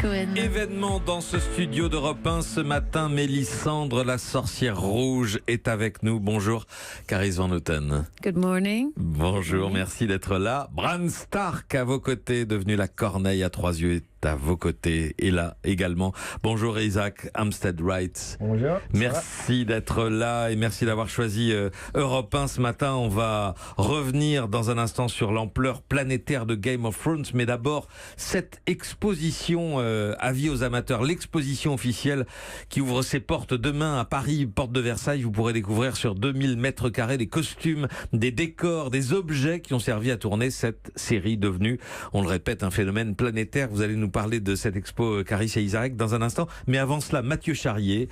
Événement dans ce studio d'Europe 1 ce matin. Mélissandre, la sorcière rouge, est avec nous. Bonjour, Caris Van Houten. Good morning. Bonjour, merci d'être là. Bran Stark à vos côtés, devenu la corneille à trois yeux, est à vos côtés et là également. Bonjour Isaac Amstead-Wright. Bonjour. Merci d'être là et merci d'avoir choisi Europe 1 ce matin. On va revenir dans un instant sur l'ampleur planétaire de Game of Thrones, mais d'abord cette exposition, avis aux amateurs, l'exposition officielle qui ouvre ses portes demain à Paris, porte de Versailles. Vous pourrez découvrir sur 2000 mètres carrés des costumes, des décors, des objets qui ont servi à tourner cette série devenue, on le répète, un phénomène planétaire. Vous allez nous parler de cette expo, Caris et Isaac, dans un instant. Mais avant cela, Mathieu Charrier,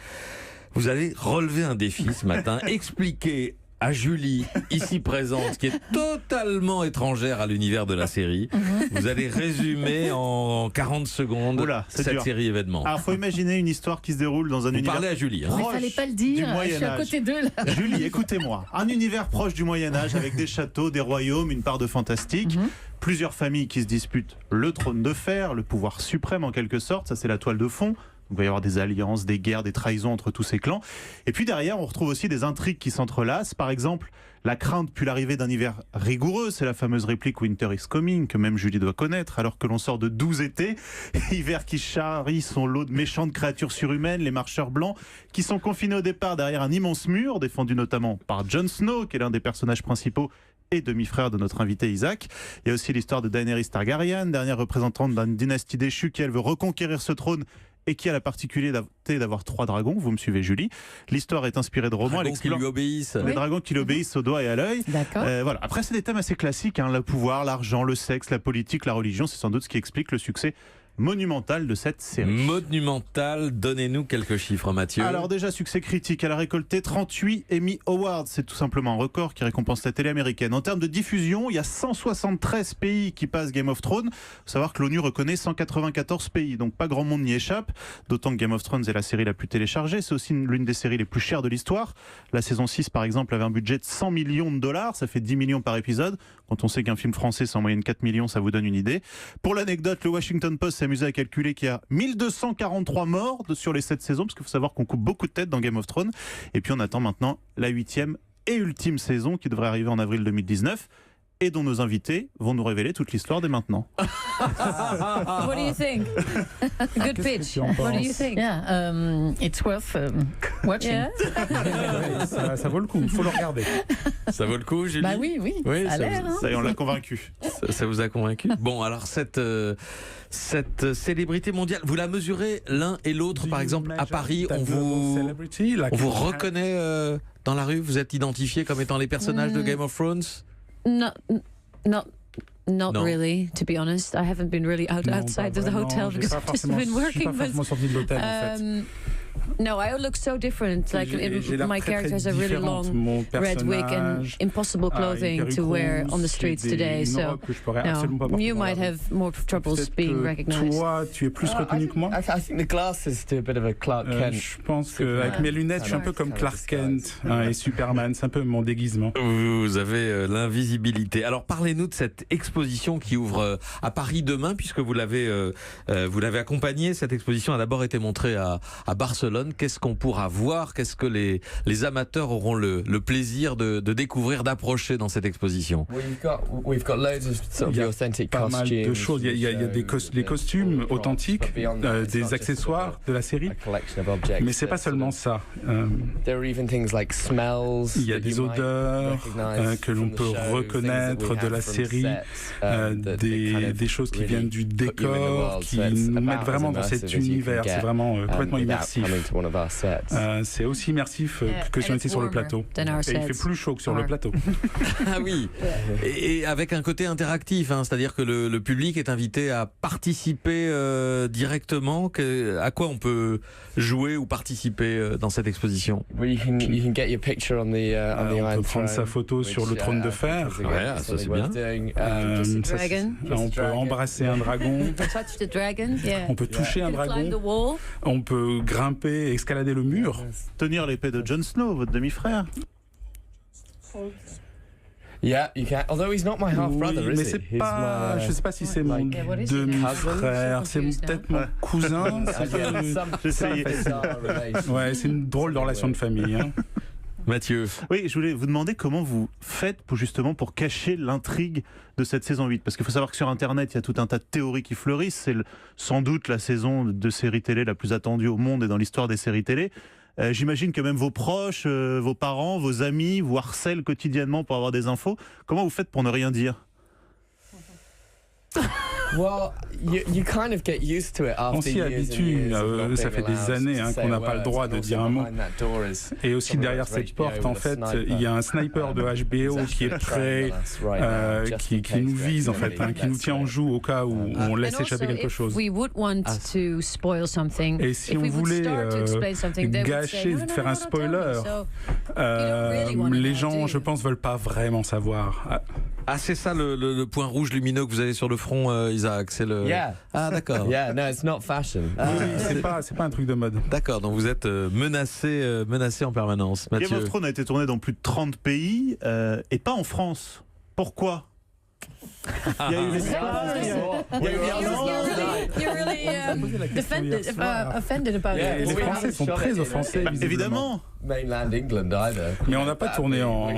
vous allez relever un défi ce matin, expliquer à Julie, ici présente, qui est totalement étrangère à l'univers de la série. Vous allez résumer en 40 secondes cette dur. série événement. Alors, faut imaginer une histoire qui se déroule dans un univers. Parlez à Julie. Mais fallait pas le dire, je suis à côté d'eux là. Julie, écoutez-moi. Un univers proche du Moyen-Âge avec des châteaux, des royaumes, une part de fantastique. Plusieurs familles qui se disputent le trône de fer, le pouvoir suprême en quelque sorte. Ça, c'est la toile de fond. Il va y avoir des alliances, des guerres, des trahisons entre tous ces clans. Et puis derrière, on retrouve aussi des intrigues qui s'entrelacent. Par exemple, la crainte puis l'arrivée d'un hiver rigoureux. C'est la fameuse réplique Winter is coming que même Julie doit connaître, alors que l'on sort de 12 étés. Hiver qui charrie son lot de méchantes créatures surhumaines, les marcheurs blancs, qui sont confinés au départ derrière un immense mur, défendu notamment par Jon Snow, qui est l'un des personnages principaux et demi-frère de notre invité Isaac. Il y a aussi l'histoire de Daenerys Targaryen, dernière représentante d'une dynastie déchue qui, elle, veut reconquérir ce trône et qui a la particularité d'avoir 3 dragons. Vous me suivez, Julie. L'histoire est inspirée de romans. Dragons qui lui obéissent. Les dragons qui l'obéissent au doigt et à l'œil. Voilà. Après, c'est des thèmes assez classiques, hein, le pouvoir, l'argent, le sexe, la politique, la religion. C'est sans doute ce qui explique le succès monumental de cette série. Monumental, donnez-nous quelques chiffres, Mathieu. Alors déjà, succès critique, elle a récolté 38 Emmy Awards, c'est tout simplement un record qui récompense la télé américaine. En termes de diffusion, il y a 173 pays qui passent Game of Thrones. Il faut savoir que l'ONU reconnaît 194 pays, donc pas grand monde n'y échappe, d'autant que Game of Thrones est la série la plus téléchargée, c'est aussi l'une des séries les plus chères de l'histoire. La saison 6, par exemple, avait un budget de 100 millions de dollars, ça fait 10 millions par épisode. Quand on sait qu'un film français, c'est en moyenne 4 millions, ça vous donne une idée. Pour l'anecdote, le Washington Post s'est amusé à calculer qu'il y a 1243 morts sur les 7 saisons, parce qu'il faut savoir qu'on coupe beaucoup de têtes dans Game of Thrones. Et puis on attend maintenant la 8e et ultime saison qui devrait arriver en avril 2019 et dont nos invités vont nous révéler toute l'histoire dès maintenant. What do you think? Good pitch. What do you think? Yeah, it's worth watching. Yeah. Ça vaut le coup, il faut le regarder. Ça vaut le coup, Julie? Bah oui, ça a l'air. Ça y est, on l'a convaincu. Ça vous a convaincu? Bon, alors cette célébrité mondiale, vous la mesurez l'un et l'autre, par exemple, à Paris, on vous reconnaît dans la rue? Vous êtes identifiés comme étant les personnages de Game of Thrones? Not really, to be honest. I haven't been really outside of the hotel because I've just been working. Je suis pas forcément sorti de l'hôtel, en fait. No, I look so different. Like my character has a really long red wig and impossible clothing to wear on the streets today. So no, you might have more troubles being recognized. Toi, tu es plus reconnu que moi. I think the glasses do a bit of a Clark Kent. Je pense qu'avec mes lunettes, je suis un peu comme Clark Kent et Superman. C'est un peu mon déguisement. Vous avez l'invisibilité. Alors parlez-nous de cette exposition qui ouvre à Paris demain, puisque vous l'avez accompagnée. Cette exposition a d'abord été montrée à Barcelone. Qu'est-ce qu'on pourra voir? Qu'est-ce que les amateurs auront le plaisir de découvrir, d'approcher dans cette exposition? We've got loads of sort of the authentic pas costumes. mal de choses. Il y a des costumes authentiques, des accessoires de la série. Mais c'est pas seulement ça. There are even things like smells. Il y a des odeurs que l'on peut reconnaître de la série, des choses qui viennent du décor, qui nous mettent vraiment dans cet univers. C'est vraiment complètement immersif. C'est aussi immersif que si on était sur le plateau. Et il fait plus chaud que sur le plateau. Ah oui, et avec un côté interactif, hein, c'est-à-dire que le public est invité à participer directement. À quoi on peut jouer ou participer dans cette exposition? You can get your picture on the on peut prendre sa photo sur le trône de fer. Ouais, ça c'est bien. On peut embrasser un dragon. On peut toucher un dragon. On peut grimper, escalader le mur. Tenir l'épée de Jon Snow, votre demi-frère. Yeah, you can. Although he's not my half brother, mais is c'est he? pas. Je sais pas si c'est mon demi-frère, c'est peut-être mon cousin. Ouais, c'est une drôle de relation de famille. Hein. Mathieu. Oui, je voulais vous demander comment vous faites pour cacher l'intrigue de cette saison 8. Parce qu'il faut savoir que sur Internet, il y a tout un tas de théories qui fleurissent. C'est sans doute la saison de séries télé la plus attendue au monde et dans l'histoire des séries télé. J'imagine que même vos proches, vos parents, vos amis vous harcèlent quotidiennement pour avoir des infos. Comment vous faites pour ne rien dire ? Well, you kind of get used to it after on s'y habitue, ça fait des années qu'on n'a pas le droit de dire un mot. Et aussi derrière cette porte, en fait, il y a un sniper de HBO qui est prêt, qui nous vise en fait, qui nous tient en joue au cas où on laisse échapper quelque chose. Et si on voulait gâcher, faire un spoiler, les gens, je pense, veulent pas vraiment savoir. Ah, c'est ça le point rouge lumineux que vous avez sur le front, Isaac, c'est le... Yeah. Ah, d'accord. Yeah, no, it's not fashion. Oui, c'est pas un truc de mode. D'accord, donc vous êtes menacé en permanence. Mathieu. Game of Thrones a été tourné dans plus de 30 pays et pas en France. Pourquoi ? Il y a eu offended about it. Les Français sont très offensés. Évidemment. Mainland England either. Mais on n'a pas tourné en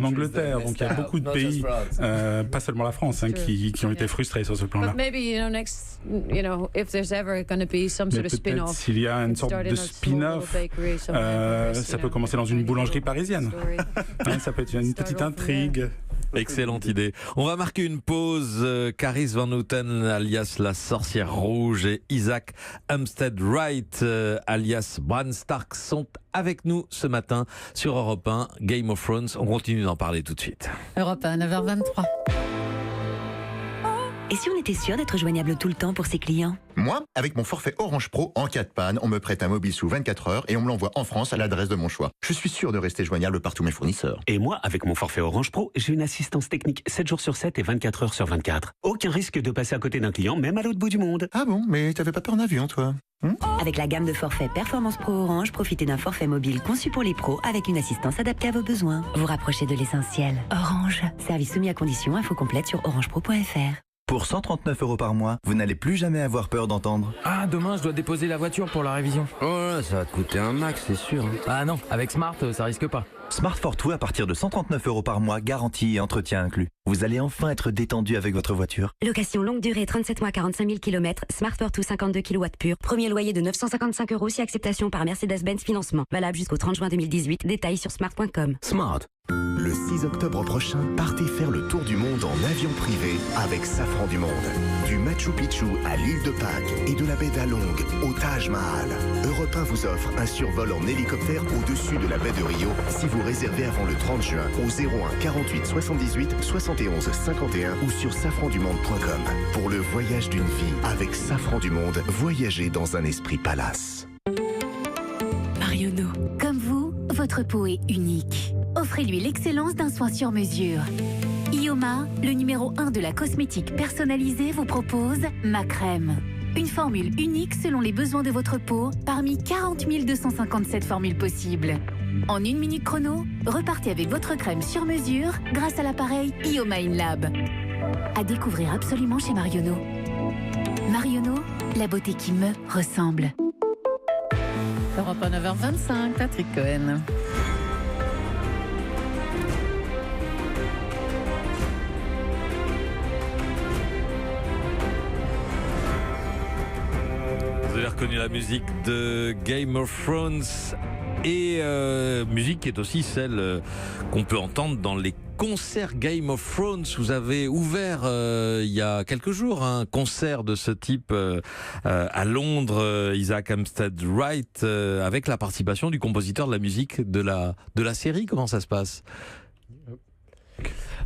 Angleterre, donc il y a beaucoup de pays, pas seulement la France, qui ont été frustrés sur ce plan-là. Mais peut-être s'il y a une sorte de spin-off, ça peut commencer dans une boulangerie parisienne. Ça peut être une petite intrigue. Excellente idée. On va marquer une pause. Caris Van Houten, alias la sorcière rouge, et Isaac Umstead Wright, alias Bran Stark, sont avec nous ce matin sur Europe 1, Game of Thrones. On continue d'en parler tout de suite. Europe 1, 9h23. Et si on était sûr d'être joignable tout le temps pour ses clients ? Moi, avec mon forfait Orange Pro, en cas de panne, on me prête un mobile sous 24 heures et on me l'envoie en France à l'adresse de mon choix. Je suis sûr de rester joignable par tous mes fournisseurs. Et moi, avec mon forfait Orange Pro, j'ai une assistance technique 7 jours sur 7 et 24 heures sur 24. Aucun risque de passer à côté d'un client, même à l'autre bout du monde. Ah bon, mais t'avais pas peur en avion, toi ? Avec la gamme de forfaits Performance Pro Orange, profitez d'un forfait mobile conçu pour les pros avec une assistance adaptée à vos besoins. Vous rapprochez de l'essentiel. Orange. Service soumis à conditions, info complète sur orangepro.fr. Pour 139 € par mois, vous n'allez plus jamais avoir peur d'entendre. Ah, demain, je dois déposer la voiture pour la révision. Oh là, ça va te coûter un max, c'est sûr. Ah non, avec Smart, ça risque pas. Smart Fortwo à partir de 139 € par mois, garantie et entretien inclus. Vous allez enfin être détendu avec votre voiture. Location longue durée, 37 mois, 45 000 km. Smart Fortwo 52 kW pur. Premier loyer de 955 € si acceptation par Mercedes-Benz Financement. Valable jusqu'au 30 juin 2018. Détails sur smart.com. Smart. Le 6 octobre prochain, partez faire le tour du monde en avion privé avec Safran du Monde. Du Machu Picchu à l'île de Pâques et de la baie d'Along au Taj Mahal. Europe 1 vous offre un survol en hélicoptère au-dessus de la baie de Rio si vous réservez avant le 30 juin au 01 48 78 71 51 ou sur safrandumonde.com. Pour le voyage d'une vie avec Safran du Monde, voyagez dans un esprit palace. Marionneau, comme vous, votre peau est unique. Offrez-lui l'excellence d'un soin sur mesure. Ioma, le numéro 1 de la cosmétique personnalisée, vous propose Ma Crème. Une formule unique selon les besoins de votre peau parmi 40 257 formules possibles. En 1 minute chrono, repartez avec votre crème sur mesure grâce à l'appareil Ioma InLab. À découvrir absolument chez Marionneau. Marionneau, la beauté qui me ressemble. Europe 1, 9h25, Patrick Cohen. Vous avez reconnu la musique de Game of Thrones et musique qui est aussi celle qu'on peut entendre dans les concerts Game of Thrones. Vous avez ouvert il y a quelques jours un concert de ce type à Londres, Isaac Umstead Wright, avec la participation du compositeur de la musique de la série. Comment ça se passe ?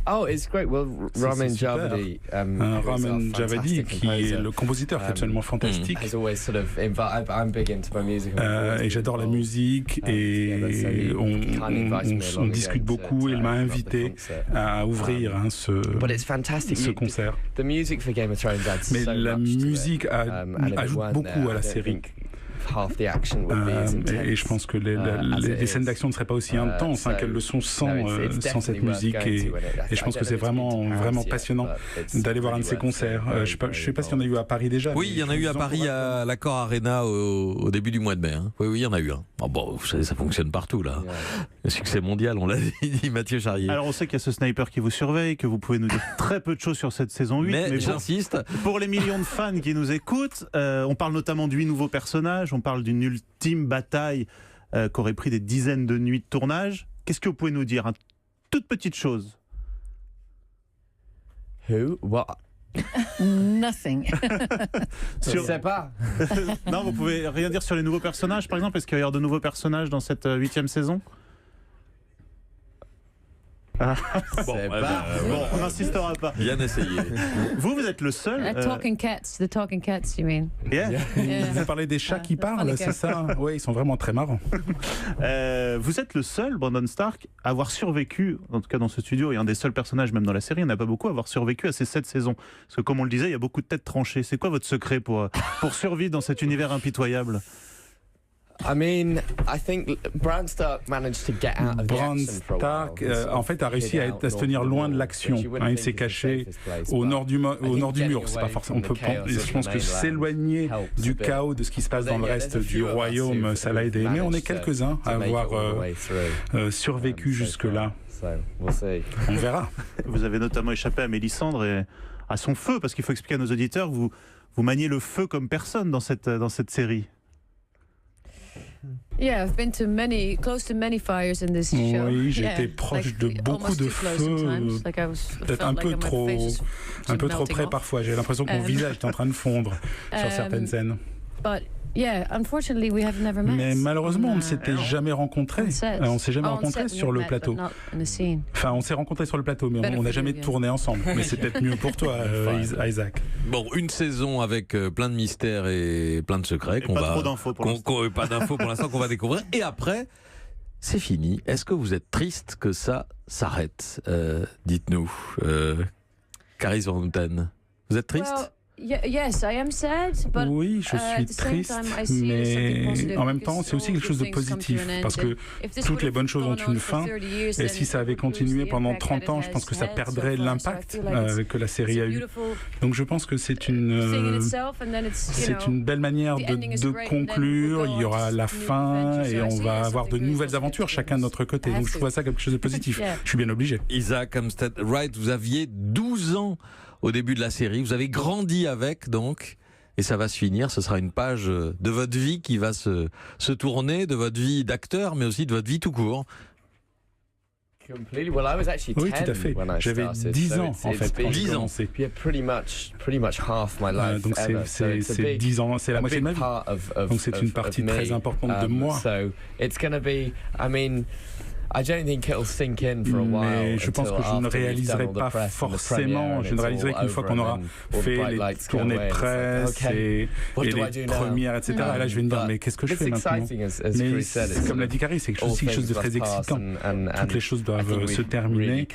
Oh, it's great. Well, Ramin Djawadi, Ramin Djawadi, qui est le compositeur, qui est absolument fantastique. I'm big into my music. Et j'adore la musique et on discute beaucoup. Il m'a invité à ouvrir ce concert. Mais la musique ajoute beaucoup à la série. Et je pense que les scènes d'action ne seraient pas aussi intenses qu'elles le sont sans cette musique. Et je pense que c'est vraiment passionnant d'aller voir un de ces concerts. Je ne sais pas s'il y en a eu à Paris déjà. Oui, il y en a eu à Paris à l'Accor Arena au début du mois de mai. Oui, il y en a eu un. Bon, vous savez, ça fonctionne partout là. Le succès mondial, on l'a dit, Mathieu Charrier. Alors on sait qu'il y a ce sniper qui vous surveille, que vous pouvez nous dire très peu de choses sur cette saison 8. Mais j'insiste. Pour les millions de fans qui nous écoutent, on parle notamment de 8 nouveaux personnages, on parle d'une ultime bataille qui aurait pris des dizaines de nuits de tournage. Qu'est-ce que vous pouvez nous dire? Toute petite chose. Who? What? Nothing. Je sais pas. Non, vous pouvez rien dire sur les nouveaux personnages, par exemple? Est-ce qu'il va y avoir de nouveaux personnages dans cette 8e saison? Bon, on n'insistera pas. Bien essayé. Vous êtes le seul. The talking cats, you mean? Yeah. Vous parlez des chats qui parlent, c'est ça? Oui, ils sont vraiment très marrants. Vous êtes le seul, Brandon Stark, à avoir survécu, en tout cas dans ce studio, et un des seuls personnages, même dans la série, il n'y en a pas beaucoup, à avoir survécu à ces 7 saisons. Parce que comme on le disait, il y a beaucoup de têtes tranchées. C'est quoi votre secret pour survivre dans cet univers impitoyable? I mean, I think Bran Stark managed to get out of the action for a while. Bran Stark, en fait, a réussi à se tenir loin de l'action. Il s'est caché au nord du mur. C'est pas forcément. Je pense que s'éloigner du chaos de ce qui se passe dans le reste du royaume, ça l'a aidé. Mais on est quelques-uns à avoir survécu jusque-là. On verra. Vous avez notamment échappé à Mélisandre et à son feu, parce qu'il faut expliquer à nos auditeurs, vous maniez le feu comme personne dans cette série. Yeah, I've been close to many fires in this show. Oui, j'ai été proche de beaucoup de feux, peut-être un peu trop près parfois. J'ai l'impression que mon visage est en train de fondre sur certaines scènes. Yeah, unfortunately, we have never met. Mais malheureusement, on ne s'était jamais rencontrés. On ne s'est jamais rencontrés sur le plateau. Enfin, on s'est rencontrés sur le plateau, mais on n'a jamais tourné ensemble. Mais c'est peut-être mieux pour toi, Isaac. Bon, une saison avec plein de mystères et plein de secrets qu'on va. Pas trop d'infos pour l'instant. Pas d'infos pour l'instant qu'on va découvrir. Et après, c'est fini. Est-ce que vous êtes triste que ça s'arrête? Dites-nous, Caris Van Houten. Vous êtes triste? Yes, I am sad, but oui, je suis triste, mais en même temps, c'est aussi quelque chose de positif, parce que toutes les bonnes choses ont une fin, et si ça avait continué pendant 30 ans, je pense que ça perdrait l'impact que la série a eu. Donc je pense que c'est une belle manière de conclure, il y aura la fin, et on va avoir de nouvelles aventures, chacun de notre côté. Donc je trouve ça quelque chose de positif. Je suis bien obligé. Isaac Amstead Wright, vous aviez 12 ans au début de la série, vous avez grandi avec, donc, et ça va se finir, ce sera une page de votre vie qui va se tourner, de votre vie d'acteur, mais aussi de votre vie tout court. Completely. Well, I was actually 10 oui, tout à fait. J'avais 10 ans, en fait, quand j'ai commencé. Pretty much half my life. Donc c'est 10 ans, c'est la moitié de ma vie. Donc c'est une partie très importante de moi. So it's going to be, I mean, I don't think it'll sink in for a while. Mais je pense que je ne réaliserai pas forcément. Je ne réaliserai qu'une fois qu'on aura fait les tournées de presse et les premières, etc. Et là, je vais me dire, mais qu'est-ce que je fais maintenant? Mais comme l'a dit Caris, c'est quelque chose de très excitant. Toutes les choses doivent se terminer. Et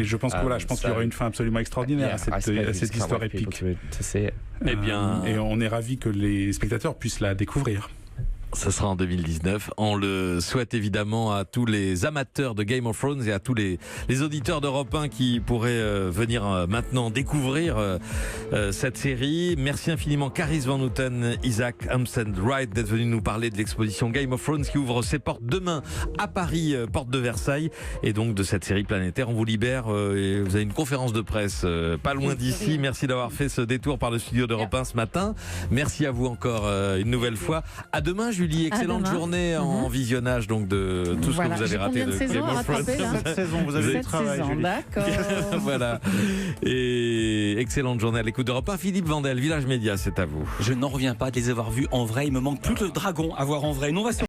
je pense que voilà, je pense qu'il y aura une fin absolument extraordinaire à cette histoire épique. Eh bien, et on est ravis que les spectateurs puissent la découvrir. Ce sera en 2019. On le souhaite évidemment à tous les amateurs de Game of Thrones et à tous les auditeurs d'Europe 1 qui pourraient venir maintenant découvrir cette série. Merci infiniment Caris Van Houten, Isaac Amstead Wright d'être venu nous parler de l'exposition Game of Thrones qui ouvre ses portes demain à Paris, porte de Versailles, et donc de cette série planétaire. On vous libère et vous avez une conférence de presse pas loin d'ici. Merci d'avoir fait ce détour par le studio d'Europe 1 ce matin. Merci à vous encore une nouvelle fois. À demain, Julie, excellente journée en visionnage donc de tout ce que vous avez raté de Game of Thrones. Cette saison, vous avez travaillé, Julie. D'accord. Voilà. Et excellente journée à l'écoute d'Europe 1. Philippe Vandel, Village Média, c'est à vous. Je n'en reviens pas de les avoir vus en vrai. Il me manque plus que le dragon à voir en vrai. Nous, on va